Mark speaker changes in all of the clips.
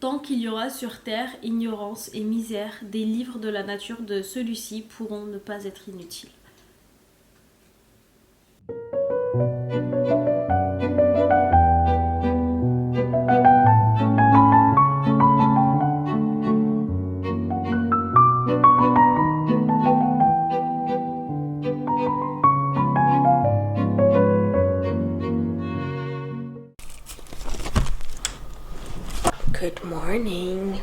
Speaker 1: Tant qu'il y aura sur terre ignorance et misère, des livres de la nature de celui-ci pourront ne pas être inutiles. Good morning.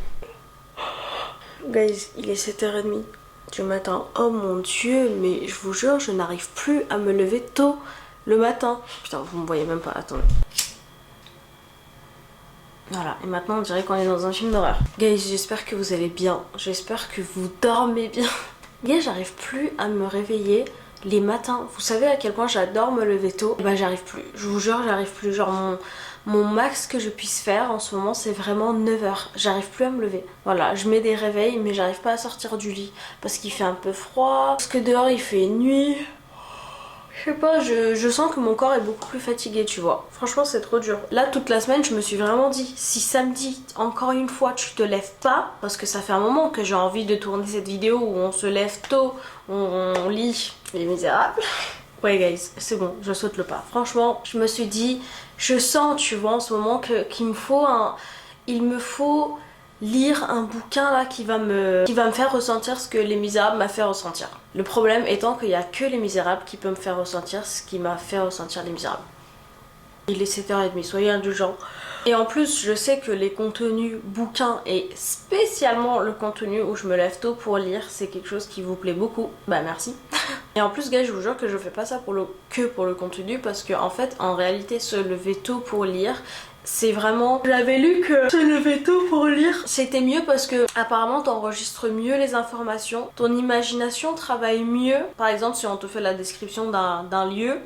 Speaker 1: Guys, il est 7h30 du matin. Oh mon dieu, mais je vous jure, je n'arrive plus à me lever tôt le matin. Putain, vous me voyez même pas, attendez. Voilà, et maintenant on dirait qu'on est dans un film d'horreur. Guys, j'espère que vous allez bien. J'espère que vous dormez bien. Guys, j'arrive plus à me réveiller les matins. Vous savez à quel point j'adore me lever tôt? Et bah j'arrive plus. Je vous jure, j'arrive plus. Genre mon max que je puisse faire en ce moment c'est vraiment 9h. J'arrive plus à me lever. Voilà, je mets des réveils mais j'arrive pas à sortir du lit. Parce qu'il fait un peu froid. Parce que dehors il fait nuit. Je sais pas, je sens que mon corps est beaucoup plus fatigué, tu vois. Franchement, c'est trop dur. Là, toute la semaine, je me suis vraiment dit, si samedi, encore une fois, tu te lèves pas, parce que ça fait un moment que j'ai envie de tourner cette vidéo où on se lève tôt, on lit Les Misérables. Ouais, guys, c'est bon, je saute le pas. Franchement, je me suis dit, je sens, tu vois, en ce moment qu'il me faut il me faut lire un bouquin là qui va me faire ressentir ce que Les Misérables m'a fait ressentir. Le problème étant qu'il n'y a que Les Misérables qui peut me faire ressentir ce qui m'a fait ressentir Les Misérables. Il est 7h30, soyez indulgents. Et en plus, je sais que les contenus bouquins et spécialement le contenu où je me lève tôt pour lire, c'est quelque chose qui vous plaît beaucoup. Bah merci. Et en plus, gars, je vous jure que je fais pas ça que pour le contenu parce que en fait, en réalité, se lever tôt pour lire, c'est vraiment... J'avais lu que se lever tôt pour lire, c'était mieux parce que apparemment t'enregistres mieux les informations, ton imagination travaille mieux. Par exemple, si on te fait la description d'un lieu,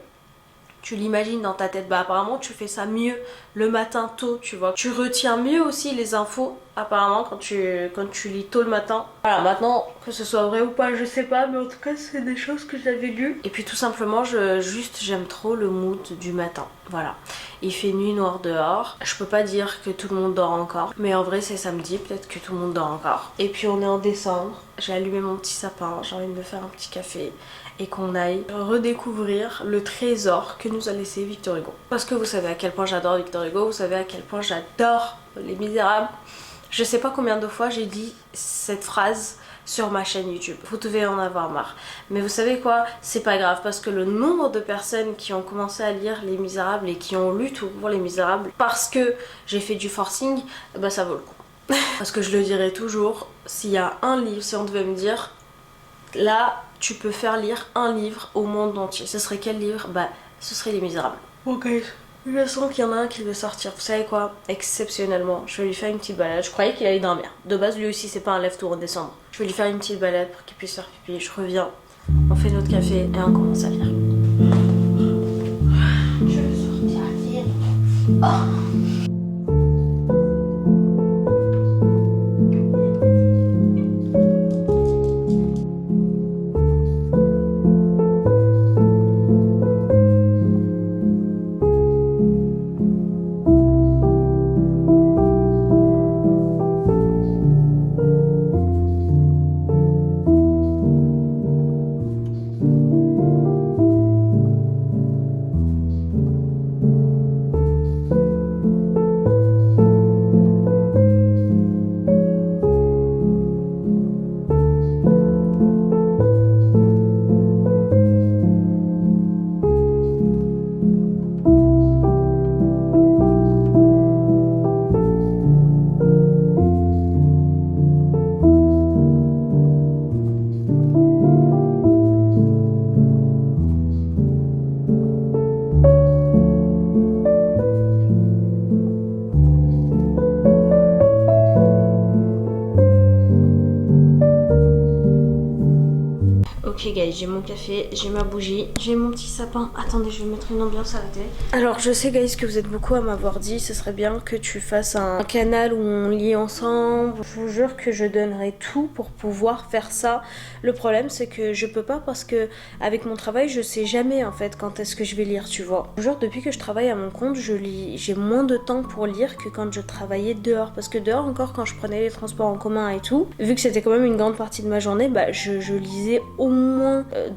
Speaker 1: tu l'imagines dans ta tête, bah apparemment tu fais ça mieux le matin tôt, tu vois. Tu retiens mieux aussi les infos apparemment quand tu lis tôt le matin. Voilà, maintenant que ce soit vrai ou pas, je sais pas, mais en tout cas c'est des choses que j'avais lues. Et puis tout simplement, j'aime trop le mood du matin. Voilà, il fait nuit noire dehors. Je peux pas dire que tout le monde dort encore, mais en vrai c'est samedi, peut-être que tout le monde dort encore. Et puis on est en décembre, j'ai allumé mon petit sapin, j'ai envie de me faire un petit café et qu'on aille redécouvrir le trésor que nous a laissé Victor Hugo. Parce que vous savez à quel point j'adore Victor Hugo, vous savez à quel point j'adore Les Misérables. Je sais pas combien de fois j'ai dit cette phrase sur ma chaîne YouTube. Vous devez en avoir marre. Mais vous savez quoi? C'est pas grave parce que le nombre de personnes qui ont commencé à lire Les Misérables et qui ont lu tout pour Les Misérables parce que j'ai fait du forcing, bah ça vaut le coup. Parce que je le dirai toujours, s'il y a un livre, si on devait me dire là tu peux faire lire un livre au monde entier, ce serait quel livre? Bah ce serait Les Misérables. Ok, je sens qu'il y en a un qui veut sortir. Vous savez quoi? Exceptionnellement, je vais lui faire une petite balade. Je croyais qu'il allait dormir. De base, lui aussi, c'est pas un lève-tour en décembre. Je vais lui faire une petite balade pour qu'il puisse faire pipi. Je reviens, on fait notre café et on commence à lire. Je vais sortir à lire. Oh. Ok guys, j'ai mon café, j'ai ma bougie, j'ai mon petit sapin. Attendez, je vais mettre une ambiance à la télé. Alors je sais guys que vous êtes beaucoup à m'avoir dit, ce serait bien que tu fasses un canal où on lit ensemble. Je vous jure que je donnerai tout pour pouvoir faire ça. Le problème c'est que je peux pas parce que avec mon travail je sais jamais en fait quand est-ce que je vais lire, tu vois. Je vous jure, depuis que je travaille à mon compte, j'ai moins de temps pour lire que quand je travaillais dehors. Parce que dehors encore, quand je prenais les transports en commun et tout, vu que c'était quand même une grande partie de ma journée, bah je lisais au moins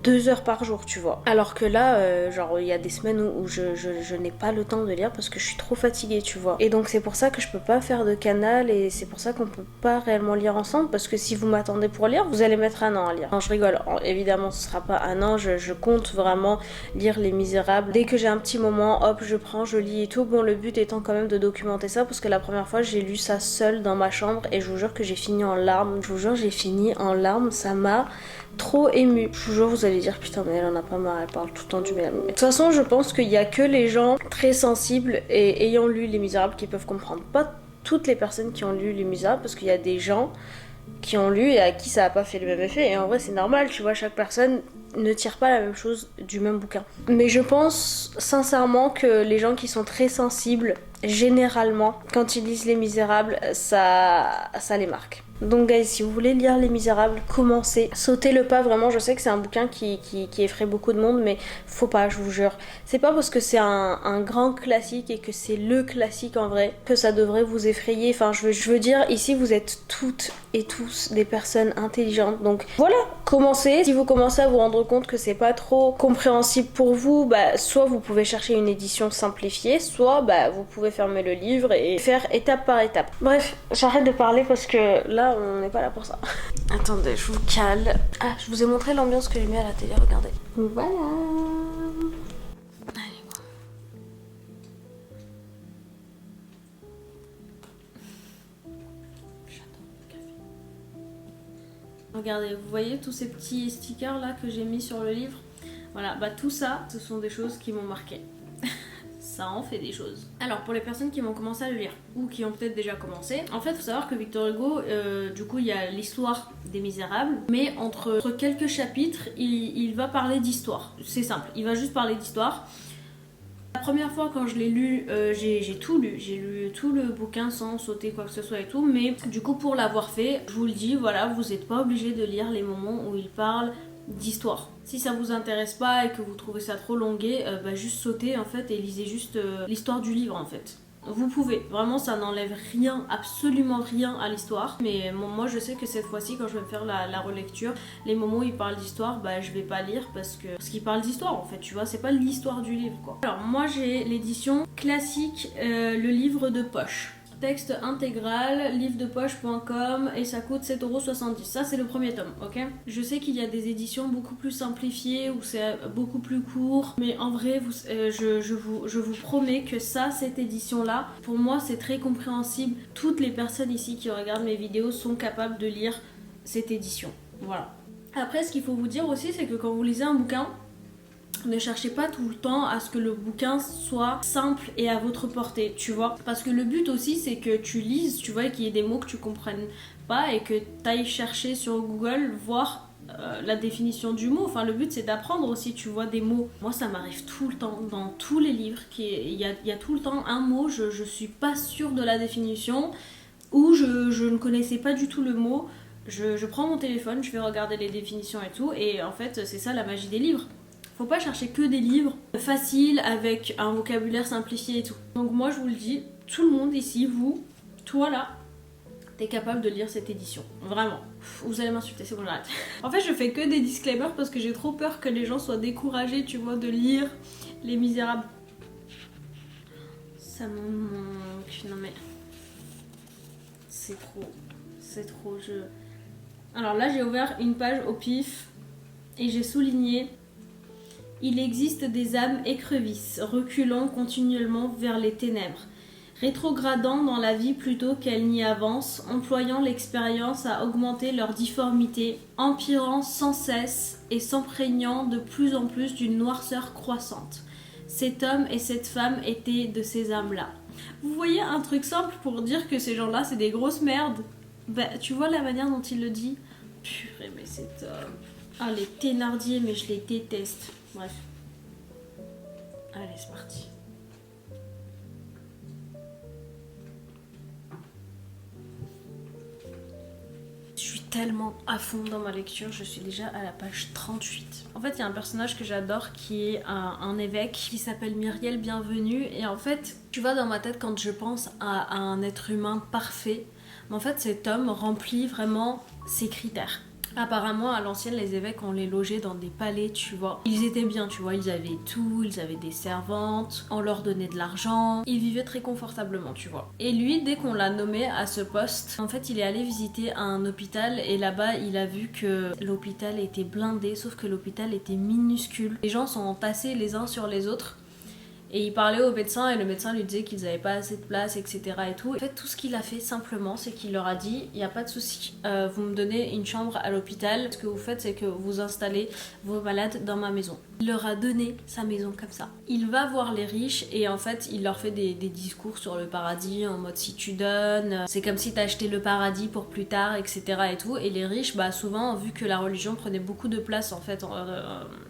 Speaker 1: 2 heures par jour, tu vois. Alors que là, genre il y a des semaines où je n'ai pas le temps de lire parce que je suis trop fatiguée, tu vois. Et donc c'est pour ça que je peux pas faire de canal et c'est pour ça qu'on peut pas réellement lire ensemble, parce que si vous m'attendez pour lire, vous allez mettre un an à lire. Non, je rigole, évidemment ce sera pas un an, je compte vraiment lire Les Misérables. Dès que j'ai un petit moment, hop, je prends, je lis et tout. Bon, le but étant quand même de documenter ça, parce que la première fois j'ai lu ça seule dans ma chambre et je vous jure que j'ai fini en larmes. Je vous jure, j'ai fini en larmes, ça m'a trop émue. Je vous jure, vous allez dire putain mais elle en a pas marre, elle parle tout le temps du même. De toute façon, je pense qu'il y a que les gens très sensibles et ayant lu Les Misérables qui peuvent comprendre. Pas toutes les personnes qui ont lu Les Misérables, parce qu'il y a des gens qui ont lu et à qui ça a pas fait le même effet, et en vrai c'est normal, tu vois, chaque personne ne tire pas la même chose du même bouquin. Mais je pense sincèrement que les gens qui sont très sensibles, généralement, quand ils lisent Les Misérables, ça les marque. Donc guys, si vous voulez lire Les Misérables, commencez. Sautez le pas, vraiment, je sais que c'est un bouquin qui effraie beaucoup de monde, mais faut pas, je vous jure. C'est pas parce que c'est un grand classique et que c'est le classique en vrai que ça devrait vous effrayer. Enfin, je veux dire, ici vous êtes toutes et tous des personnes intelligentes. Donc voilà, commencez. Si vous commencez à vous rendre compte que c'est pas trop compréhensible pour vous, bah soit vous pouvez chercher une édition simplifiée, soit bah vous pouvez fermer le livre et faire étape par étape. Bref, j'arrête de parler parce que là on n'est pas là pour ça. Attendez, je vous cale. Ah, je vous ai montré l'ambiance que j'ai mis à la télé, regardez. Voilà. Allez, bon. J'adore le café. Regardez, vous voyez tous ces petits stickers là que j'ai mis sur le livre? Voilà, bah tout ça, ce sont des choses qui m'ont marqué. Ça en fait des choses. Alors pour les personnes qui vont commencer à le lire ou qui ont peut-être déjà commencé, en fait il faut savoir que Victor Hugo, du coup il y a l'histoire des Misérables, mais entre quelques chapitres il va parler d'histoire. C'est simple, il va juste parler d'histoire. La première fois quand je l'ai lu, j'ai tout lu, j'ai lu tout le bouquin sans sauter quoi que ce soit et tout, mais du coup pour l'avoir fait, je vous le dis, voilà, vous n'êtes pas obligé de lire les moments où il parle d'histoire. Si ça vous intéresse pas et que vous trouvez ça trop longué, bah juste sautez en fait et lisez juste l'histoire du livre en fait. Vous pouvez, vraiment ça n'enlève rien, absolument rien à l'histoire. Mais moi je sais que cette fois-ci quand je vais me faire la relecture, les moments où il parle d'histoire, bah je vais pas lire parce qu'il parle d'histoire en fait, tu vois, c'est pas l'histoire du livre quoi. Alors moi j'ai l'édition classique, le livre de poche. Texte intégral, livredepoche.com et ça coûte 7,70€. Ça c'est le premier tome, ok? Je sais qu'il y a des éditions beaucoup plus simplifiées où c'est beaucoup plus court, mais en vrai je vous promets que cette édition là, pour moi c'est très compréhensible. Toutes les personnes ici qui regardent mes vidéos sont capables de lire cette édition, voilà. Après ce qu'il faut vous dire aussi c'est que quand vous lisez un bouquin, ne cherchez pas tout le temps à ce que le bouquin soit simple et à votre portée, tu vois. Parce que le but aussi, c'est que tu lises, tu vois, et qu'il y ait des mots que tu comprennes pas et que tu ailles chercher sur Google, voir la définition du mot. Enfin, le but, c'est d'apprendre aussi, tu vois, des mots. Moi, ça m'arrive tout le temps, dans tous les livres, il y a tout le temps un mot, je suis pas sûre de la définition, ou je ne connaissais pas du tout le mot. Je prends mon téléphone, je vais regarder les définitions et tout, et en fait, c'est ça la magie des livres. Faut pas chercher que des livres faciles avec un vocabulaire simplifié et tout. Donc moi je vous le dis, tout le monde ici, vous, toi là, t'es capable de lire cette édition. Vraiment. Vous allez m'insulter, c'est bon, j'arrête. En fait je fais que des disclaimers parce que j'ai trop peur que les gens soient découragés, tu vois, de lire Les Misérables. Ça me manque. Non mais... C'est trop, Alors là j'ai ouvert une page au pif et j'ai souligné: il existe des âmes écrevisses, reculant continuellement vers les ténèbres, rétrogradant dans la vie plutôt qu'elles n'y avancent, employant l'expérience à augmenter leur difformité, empirant sans cesse et s'empreignant de plus en plus d'une noirceur croissante. Cet homme et cette femme étaient de ces âmes-là. Vous voyez un truc simple pour dire que ces gens-là, c'est des grosses merdes? Bah, tu vois la manière dont il le dit? Purée, mais cet homme... Ah, les Thénardier, mais je les déteste. Bref. Allez, c'est parti. Je suis tellement à fond dans ma lecture, je suis déjà à la page 38. En fait, il y a un personnage que j'adore qui est un évêque qui s'appelle Myriel Bienvenue. Et en fait, tu vois, dans ma tête, quand je pense à un être humain parfait, mais en fait, cet homme remplit vraiment ses critères. Apparemment, à l'ancienne, les évêques, on les logeait dans des palais, tu vois. Ils étaient bien, tu vois, ils avaient tout, ils avaient des servantes, on leur donnait de l'argent, ils vivaient très confortablement, tu vois. Et lui, dès qu'on l'a nommé à ce poste, en fait, il est allé visiter un hôpital et là-bas, il a vu que l'hôpital était blindé, sauf que l'hôpital était minuscule. Les gens sont entassés les uns sur les autres. Et il parlait au médecin et le médecin lui disait qu'ils n'avaient pas assez de place, etc. et tout. En fait, tout ce qu'il a fait simplement, c'est qu'il leur a dit, il n'y a pas de souci, vous me donnez une chambre à l'hôpital. Ce que vous faites, c'est que vous installez vos malades dans ma maison. Il leur a donné sa maison comme ça. Il va voir les riches et en fait, il leur fait des discours sur le paradis en mode si tu donnes, c'est comme si t'achetais le paradis pour plus tard, etc. et tout. Et les riches, bah souvent, vu que la religion prenait beaucoup de place en fait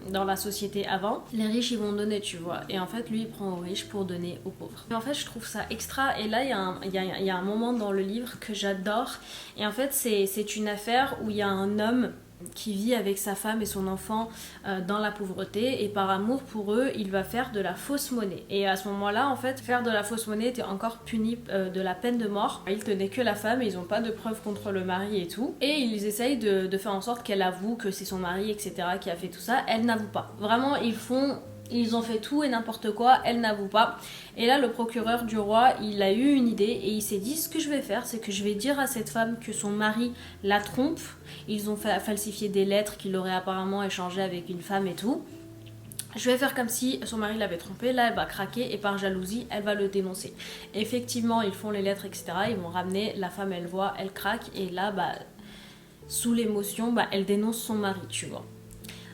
Speaker 1: dans la société avant, les riches ils vont donner, tu vois. Et en fait, lui, il prend aux riches pour donner aux pauvres. Et en fait, je trouve ça extra. Et là, il y a un moment dans le livre que j'adore. Et en fait, c'est une affaire où il y a un homme qui vit avec sa femme et son enfant dans la pauvreté, et par amour pour eux, il va faire de la fausse monnaie. Et à ce moment-là, en fait, faire de la fausse monnaie était encore puni de la peine de mort. Ils tenaient que la femme et ils n'ont pas de preuves contre le mari et tout. Et ils essayent de faire en sorte qu'elle avoue que c'est son mari, etc., qui a fait tout ça. Elle n'avoue pas. Vraiment, ils ont fait tout et n'importe quoi, elle n'avoue pas. Et là, le procureur du roi, il a eu une idée et il s'est dit, ce que je vais faire, c'est que je vais dire à cette femme que son mari la trompe. Ils ont falsifié des lettres qu'il aurait apparemment échangées avec une femme et tout. Je vais faire comme si son mari l'avait trompée, là elle va craquer et par jalousie, elle va le dénoncer. Effectivement, ils font les lettres, etc. Ils vont ramener, la femme elle voit, elle craque et là, sous l'émotion, elle dénonce son mari, tu vois.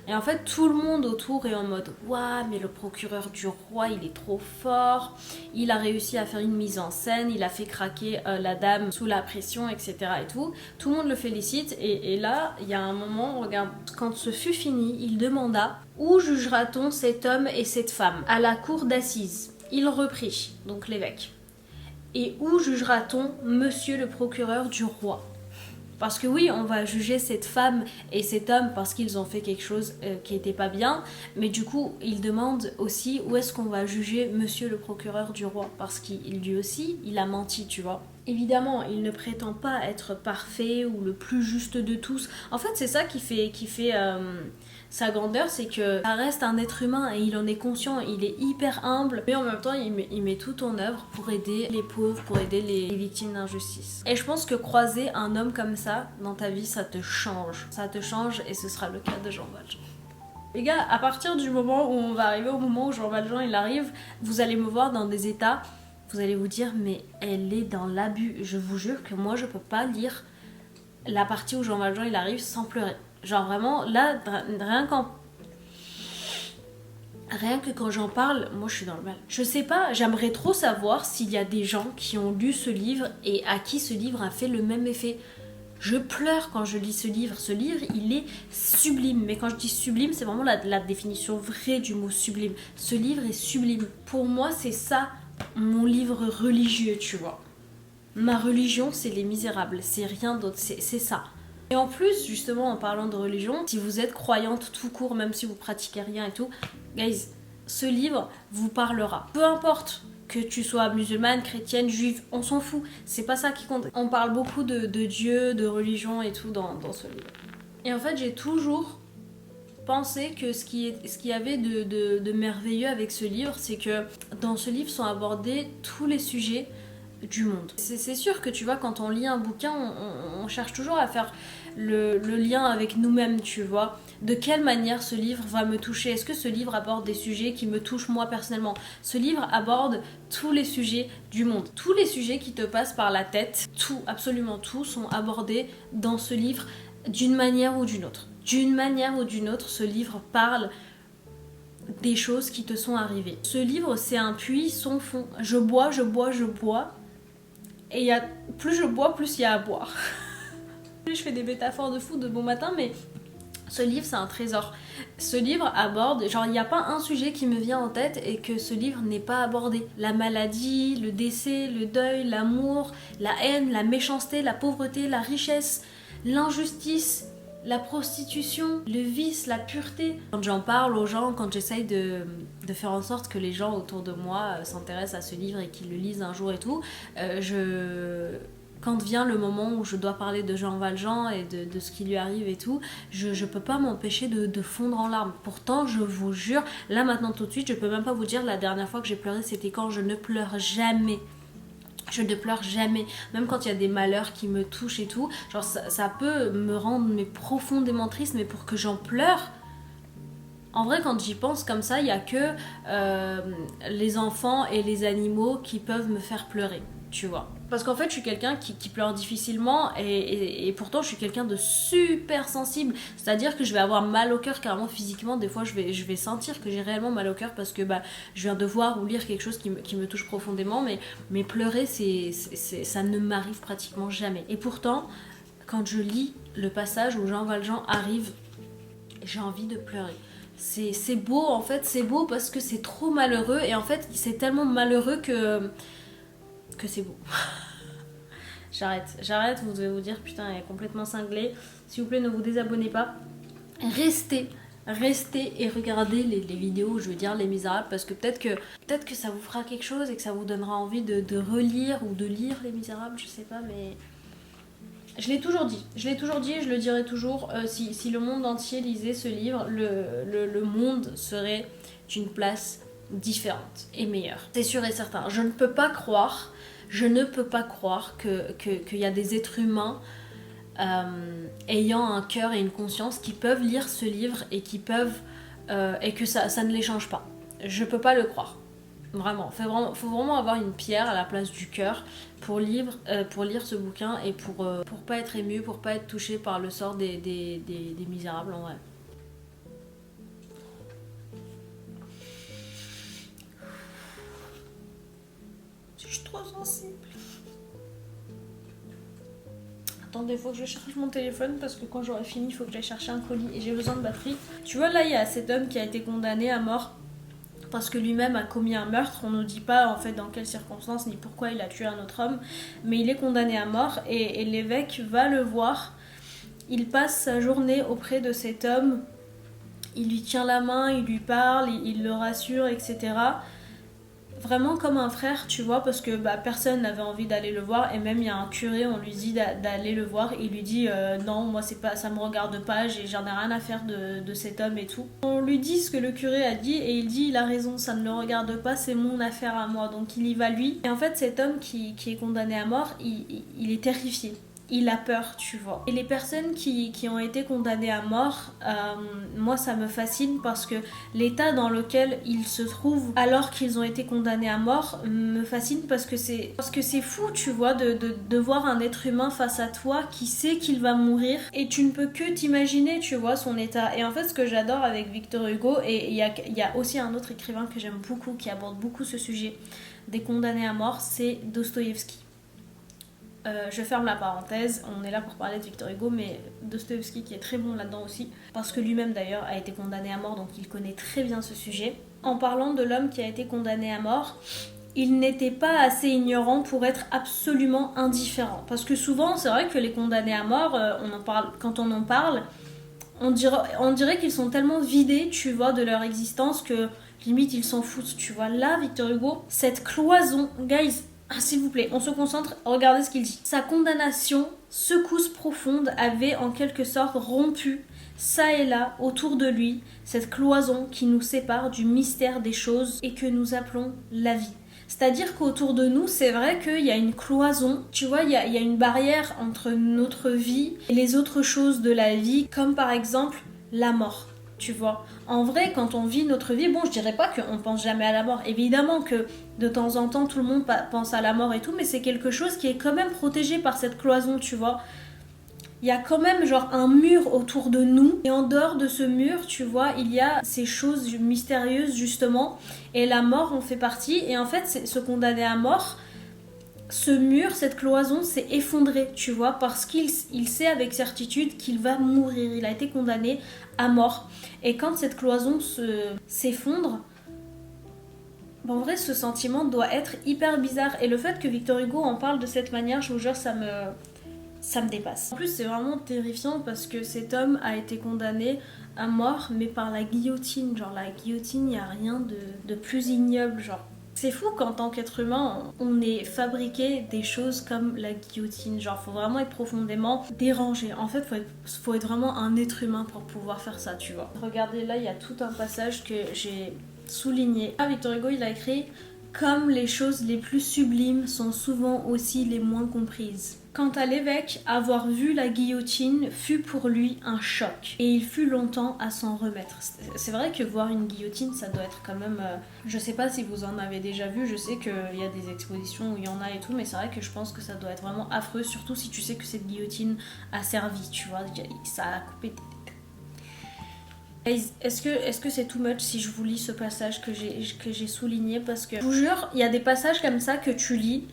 Speaker 1: Et en fait, tout le monde autour est en mode « Waouh, mais le procureur du roi, il est trop fort. Il a réussi à faire une mise en scène, il a fait craquer la dame sous la pression, etc. » et tout. Tout le monde le félicite. Et là, il y a un moment, regarde, quand ce fut fini, il demanda « Où jugera-t-on cet homme et cette femme ?» À la cour d'assises. Il reprit, donc l'évêque. « Et où jugera-t-on monsieur le procureur du roi ?» Parce que oui, on va juger cette femme et cet homme parce qu'ils ont fait quelque chose qui n'était pas bien. Mais du coup, il demande aussi où est-ce qu'on va juger monsieur le procureur du roi. Parce qu'il lui aussi, il a menti, tu vois. Évidemment, il ne prétend pas être parfait ou le plus juste de tous. En fait, c'est ça qui fait sa grandeur, c'est que ça reste un être humain et il en est conscient, il est hyper humble, mais en même temps, il met tout en œuvre pour aider les pauvres, pour aider les victimes d'injustice. Et je pense que croiser un homme comme ça dans ta vie, ça te change. Ça te change et ce sera le cas de Jean Valjean. Les gars, à partir du moment où on va arriver au moment où Jean Valjean il arrive, vous allez me voir dans des états, vous allez vous dire mais elle est dans l'abus. Je vous jure que moi je peux pas lire la partie où Jean Valjean il arrive sans pleurer. Genre vraiment, là, rien que quand j'en parle, moi je suis dans le mal. Je sais pas, j'aimerais trop savoir s'il y a des gens qui ont lu ce livre et à qui ce livre a fait le même effet. Je pleure quand je lis ce livre. Ce livre, il est sublime. Mais quand je dis sublime, c'est vraiment la définition vraie du mot sublime. Ce livre est sublime. Pour moi, c'est ça, mon livre religieux, tu vois. Ma religion, c'est Les Misérables. C'est rien d'autre, c'est ça. Et en plus, justement, en parlant de religion, si vous êtes croyante tout court, même si vous pratiquez rien et tout, guys, ce livre vous parlera. Peu importe que tu sois musulmane, chrétienne, juive, on s'en fout. C'est pas ça qui compte. On parle beaucoup de Dieu, de religion et tout dans ce livre. Et en fait, j'ai toujours pensé que ce qu'il y avait de merveilleux avec ce livre, c'est que dans ce livre sont abordés tous les sujets du monde. C'est sûr que tu vois, quand on lit un bouquin, on cherche toujours à faire le lien avec nous-mêmes, tu vois. De quelle manière ce livre va me toucher? Est-ce que ce livre aborde des sujets qui me touchent moi personnellement? Ce livre aborde tous les sujets du monde. Tous les sujets qui te passent par la tête, tout, absolument tout, sont abordés dans ce livre d'une manière ou d'une autre. D'une manière ou d'une autre, ce livre parle des choses qui te sont arrivées. Ce livre, c'est un puits sans fond. Je bois, je bois, je bois. Et plus je bois, plus il y a à boire. Je fais des métaphores de fou de bon matin, mais Ce livre, c'est un trésor. Ce livre aborde, genre il n'y a pas un sujet qui me vient en tête et que ce livre n'ait pas abordé. La maladie, le décès, le deuil, l'amour, la haine, la méchanceté, la pauvreté, la richesse, l'injustice, la prostitution, le vice, la pureté. Quand j'en parle aux gens, quand j'essaye de faire en sorte que les gens autour de moi s'intéressent à ce livre et qu'ils le lisent un jour et tout, quand vient le moment où je dois parler de Jean Valjean et de ce qui lui arrive et tout, je peux pas m'empêcher de fondre en larmes. Pourtant, je vous jure, là maintenant tout de suite, je peux même pas vous dire la dernière fois que j'ai pleuré, c'était quand. Je ne pleure jamais. Je ne pleure jamais, même quand il y a des malheurs qui me touchent et tout, genre ça peut me rendre profondément triste, mais pour que j'en pleure, en vrai quand j'y pense comme ça, il n'y a que les enfants et les animaux qui peuvent me faire pleurer, tu vois. Parce qu'en fait je suis quelqu'un qui pleure difficilement et pourtant je suis quelqu'un de super sensible, c'est-à-dire que je vais avoir mal au cœur carrément physiquement, des fois je vais sentir que j'ai réellement mal au cœur parce que je viens de voir ou lire quelque chose qui me touche profondément, mais pleurer ça ne m'arrive pratiquement jamais. Et pourtant quand je lis le passage où Jean Valjean arrive, j'ai envie de pleurer. C'est beau en fait, c'est beau parce que c'est trop malheureux et en fait c'est tellement malheureux que c'est beau. J'arrête, vous devez vous dire putain elle est complètement cinglée. S'il vous plaît ne vous désabonnez pas. Restez et regardez les vidéos, je veux dire Les Misérables, parce que peut-être que ça vous fera quelque chose et que ça vous donnera envie de relire ou de lire Les Misérables, je sais pas, mais je l'ai toujours dit et je le dirai toujours, si le monde entier lisait ce livre, le monde serait une place différente et meilleure. C'est sûr et certain. Je ne peux pas croire qu'il y a des êtres humains ayant un cœur et une conscience qui peuvent lire ce livre et et que ça ne les change pas. Je peux pas le croire. Vraiment. Faut vraiment avoir une pierre à la place du cœur pour lire ce bouquin et pour pas être ému, pour pas être touché par le sort des misérables en vrai. Je suis trop sensible. Attendez, faut que je cherche mon téléphone parce que quand j'aurai fini, il faut que j'aille chercher un colis et j'ai besoin de batterie. Tu vois, là, il y a cet homme qui a été condamné à mort parce que lui-même a commis un meurtre. On ne dit pas en fait dans quelles circonstances ni pourquoi il a tué un autre homme, mais il est condamné à mort et l'évêque va le voir. Il passe sa journée auprès de cet homme, il lui tient la main, il lui parle, il le rassure, etc. Vraiment comme un frère, tu vois, parce que personne n'avait envie d'aller le voir et même il y a un curé, on lui dit d'aller le voir et il lui dit non, moi c'est pas, ça me regarde pas, j'en ai rien à faire de cet homme et tout. On lui dit ce que le curé a dit et il dit il a raison, ça ne le regarde pas, c'est mon affaire à moi, donc il y va lui. Et en fait cet homme qui est condamné à mort, il est terrifié. Il a peur, tu vois. Et les personnes qui ont été condamnées à mort, moi ça me fascine parce que l'état dans lequel ils se trouvent alors qu'ils ont été condamnés à mort me fascine parce que c'est fou, tu vois, de voir un être humain face à toi qui sait qu'il va mourir et tu ne peux que t'imaginer, tu vois, son état. Et en fait ce que j'adore avec Victor Hugo, et il y a aussi un autre écrivain que j'aime beaucoup qui aborde beaucoup ce sujet des condamnés à mort, c'est Dostoïevski. Je ferme la parenthèse, on est là pour parler de Victor Hugo, mais Dostoïevski qui est très bon là-dedans aussi, parce que lui-même d'ailleurs a été condamné à mort, donc il connaît très bien ce sujet. En parlant de l'homme qui a été condamné à mort, il n'était pas assez ignorant pour être absolument indifférent. Parce que souvent, c'est vrai que les condamnés à mort, quand on en parle, on dirait qu'ils sont tellement vidés, tu vois, de leur existence que limite ils s'en foutent, tu vois. Là, Victor Hugo, cette cloison, guys, s'il vous plaît, on se concentre, regardez ce qu'il dit. Sa condamnation, secousse profonde, avait en quelque sorte rompu, ça et là, autour de lui, cette cloison qui nous sépare du mystère des choses et que nous appelons la vie. C'est-à-dire qu'autour de nous, c'est vrai qu'il y a une cloison, tu vois, il y a une barrière entre notre vie et les autres choses de la vie, comme par exemple la mort. Tu vois, en vrai, quand on vit notre vie, bon, je dirais pas qu'on pense jamais à la mort. Évidemment que de temps en temps, tout le monde pense à la mort et tout, mais c'est quelque chose qui est quand même protégé par cette cloison, tu vois. Il y a quand même genre un mur autour de nous, et en dehors de ce mur, tu vois, il y a ces choses mystérieuses justement, et la mort en fait partie. Et en fait, ce condamné à mort,
Speaker 2: ce mur, cette cloison s'est effondrée, tu vois, parce qu'il sait avec certitude qu'il va mourir. Il a été condamné à mort. Et quand cette cloison s'effondre, en vrai, ce sentiment doit être hyper bizarre. Et le fait que Victor Hugo en parle de cette manière, je vous jure, ça me dépasse. En plus, c'est vraiment terrifiant parce que cet homme a été condamné à mort, mais par la guillotine. Genre, la guillotine, il n'y a rien de plus ignoble, genre. C'est fou qu'en tant qu'être humain, on ait fabriqué des choses comme la guillotine. Genre, faut vraiment être profondément dérangé. En fait, faut être vraiment un être humain pour pouvoir faire ça, tu vois. Regardez, là, il y a tout un passage que j'ai souligné. Victor Hugo, il a écrit « Comme les choses les plus sublimes sont souvent aussi les moins comprises ». Quant à l'évêque, avoir vu la guillotine fut pour lui un choc, et il fut longtemps à s'en remettre. C'est vrai que voir une guillotine, ça doit être quand même... Je sais pas si vous en avez déjà vu, je sais qu'il y a des expositions où il y en a et tout, mais c'est vrai que je pense que ça doit être vraiment affreux, surtout si tu sais que cette guillotine a servi, tu vois, ça a coupé... Est-ce que c'est too much si je vous lis ce passage que j'ai souligné? Parce que, je vous jure, il y a des passages comme ça que tu lis,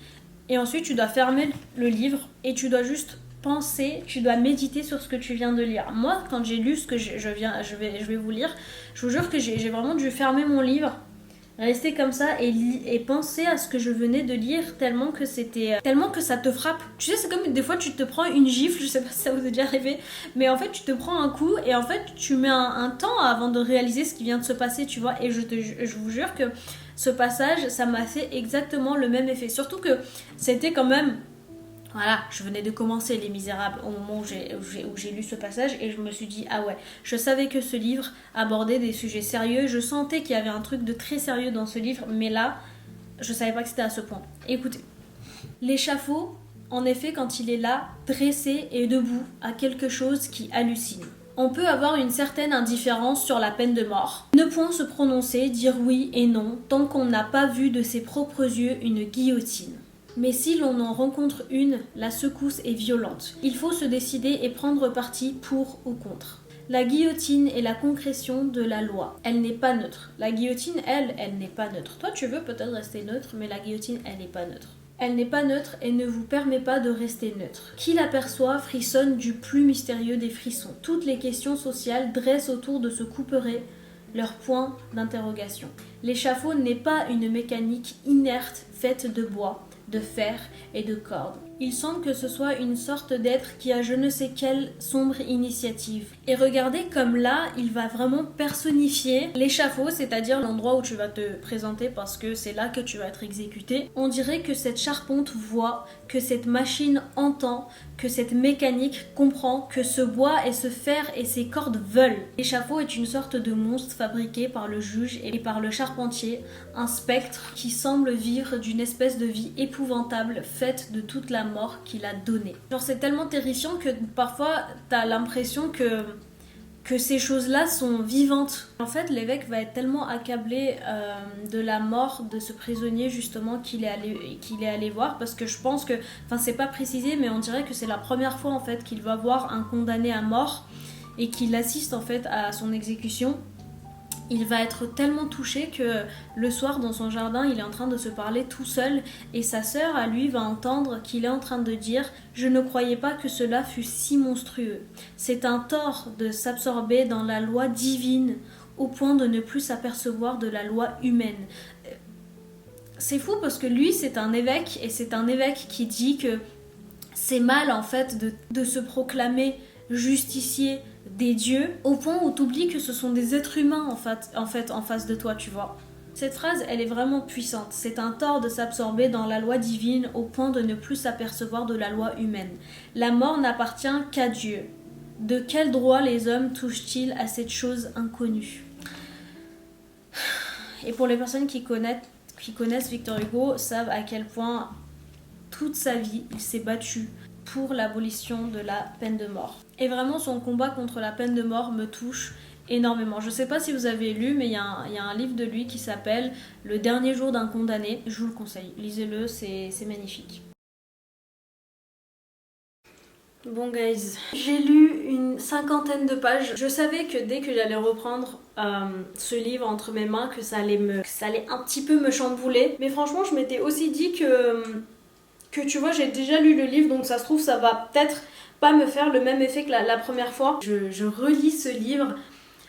Speaker 2: et ensuite tu dois fermer le livre et tu dois juste penser, tu dois méditer sur ce que tu viens de lire. Moi, quand j'ai lu ce que je vais vous lire, je vous jure que j'ai vraiment dû fermer mon livre, rester comme ça et penser à ce que je venais de lire tellement que ça te frappe. Tu sais, c'est comme des fois tu te prends une gifle, je sais pas si ça vous est déjà arrivé, mais en fait tu te prends un coup et en fait tu mets un temps avant de réaliser ce qui vient de se passer, tu vois. Et je vous jure que ce passage, ça m'a fait exactement le même effet. Surtout que c'était quand même... Voilà, je venais de commencer Les Misérables au moment où j'ai lu ce passage et je me suis dit, ah ouais, je savais que ce livre abordait des sujets sérieux, je sentais qu'il y avait un truc de très sérieux dans ce livre, mais là, je savais pas que c'était à ce point. Écoutez, l'échafaud, en effet, quand il est là, dressé et debout, a quelque chose qui hallucine. On peut avoir une certaine indifférence sur la peine de mort, ne point se prononcer, dire oui et non, tant qu'on n'a pas vu de ses propres yeux une guillotine. Mais si l'on en rencontre une, la secousse est violente. Il faut se décider et prendre parti pour ou contre. La guillotine est la concrétion de la loi. Elle n'est pas neutre. La guillotine, elle n'est pas neutre. Toi, tu veux peut-être rester neutre, mais la guillotine, elle n'est pas neutre. Elle n'est pas neutre et ne vous permet pas de rester neutre. Qui l'aperçoit frissonne du plus mystérieux des frissons. Toutes les questions sociales dressent autour de ce couperet leur point d'interrogation. L'échafaud n'est pas une mécanique inerte faite de bois, de fer et de cordes. Il semble que ce soit une sorte d'être qui a je ne sais quelle sombre initiative. Et regardez comme là, il va vraiment personnifier l'échafaud, c'est-à-dire l'endroit où tu vas te présenter parce que c'est là que tu vas être exécuté. On dirait que cette charpente voit, que cette machine entend, que cette mécanique comprend, que ce bois et ce fer et ces cordes veulent. L'échafaud est une sorte de monstre fabriqué par le juge et par le charpentier, un spectre qui semble vivre d'une espèce de vie épouvantable faite de toute la mort qu'il a donnée. Genre c'est tellement terrifiant que parfois t'as l'impression que ces choses-là sont vivantes. En fait, l'évêque va être tellement accablé de la mort de ce prisonnier justement qu'il est allé voir, parce que je pense que, enfin c'est pas précisé, mais on dirait que c'est la première fois en fait qu'il va voir un condamné à mort et qu'il assiste en fait à son exécution. Il va être tellement touché que le soir dans son jardin, il est en train de se parler tout seul et sa sœur à lui va entendre qu'il est en train de dire « Je ne croyais pas que cela fût si monstrueux. C'est un tort de s'absorber dans la loi divine au point de ne plus s'apercevoir de la loi humaine. » C'est fou parce que lui c'est un évêque et c'est un évêque qui dit que c'est mal en fait de se proclamer justicier des dieux au point où t'oublies que ce sont des êtres humains en fait en face de toi, tu vois. Cette phrase, elle est vraiment puissante. C'est un tort de s'absorber dans la loi divine au point de ne plus s'apercevoir de la loi humaine. La mort n'appartient qu'à Dieu. De quel droit les hommes touchent-ils à cette chose inconnue? Et pour les personnes qui connaissent Victor Hugo, savent à quel point toute sa vie, il s'est battu pour l'abolition de la peine de mort. Et vraiment, son combat contre la peine de mort me touche énormément. Je sais pas si vous avez lu, mais il y a un livre de lui qui s'appelle « Le dernier jour d'un condamné ». Je vous le conseille. Lisez-le, c'est magnifique. Bon guys, j'ai lu une 50aine de pages. Je savais que dès que j'allais reprendre ce livre entre mes mains, que ça allait un petit peu me chambouler. Mais franchement, je m'étais aussi dit que que tu vois, j'ai déjà lu le livre, donc ça se trouve, ça va peut-être pas me faire le même effet que la première fois. Je relis ce livre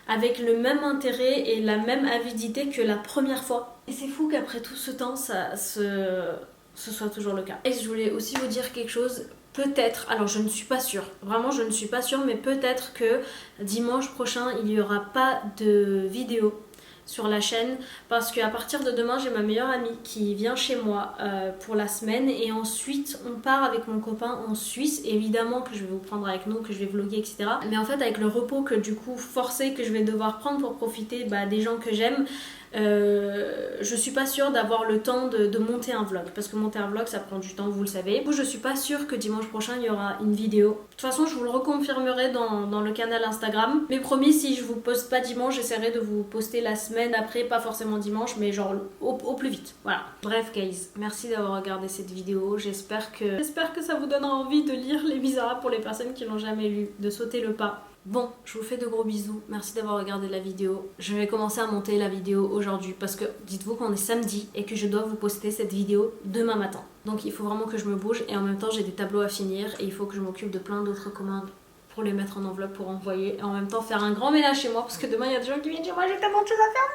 Speaker 2: avec le même intérêt et la même avidité que la première fois. Et c'est fou qu'après tout ce temps, ce soit toujours le cas. Et je voulais aussi vous dire quelque chose. Peut-être, alors je ne suis pas sûre, vraiment je ne suis pas sûre, mais peut-être que dimanche prochain il n'y aura pas de vidéo sur la chaîne parce qu'à partir de demain j'ai ma meilleure amie qui vient chez moi pour la semaine et ensuite on part avec mon copain en Suisse, évidemment que je vais vous prendre avec nous, que je vais vlogger etc, mais en fait avec le repos que du coup forcé que je vais devoir prendre pour profiter des gens que j'aime, je suis pas sûre d'avoir le temps de monter un vlog parce que monter un vlog ça prend du temps, vous le savez. Du coup je suis pas sûre que dimanche prochain il y aura une vidéo. De toute façon je vous le reconfirmerai dans le canal Instagram, mais promis, si je vous poste pas dimanche j'essaierai de vous poster la semaine après, pas forcément dimanche mais genre au plus vite, voilà. Bref guys, merci d'avoir regardé cette vidéo, j'espère que ça vous donnera envie de lire Les Misérables pour les personnes qui l'ont jamais lu, de sauter le pas. Bon, je vous fais de gros bisous, merci d'avoir regardé la vidéo. Je vais commencer à monter la vidéo aujourd'hui parce que dites-vous qu'on est samedi et que je dois vous poster cette vidéo demain matin. Donc il faut vraiment que je me bouge et en même temps j'ai des tableaux à finir et il faut que je m'occupe de plein d'autres commandes pour les mettre en enveloppe pour envoyer et en même temps faire un grand ménage chez moi parce que demain il y a des gens qui viennent chez moi, j'ai tellement de choses à faire.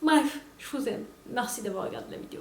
Speaker 2: Bref, je vous aime. Merci d'avoir regardé la vidéo.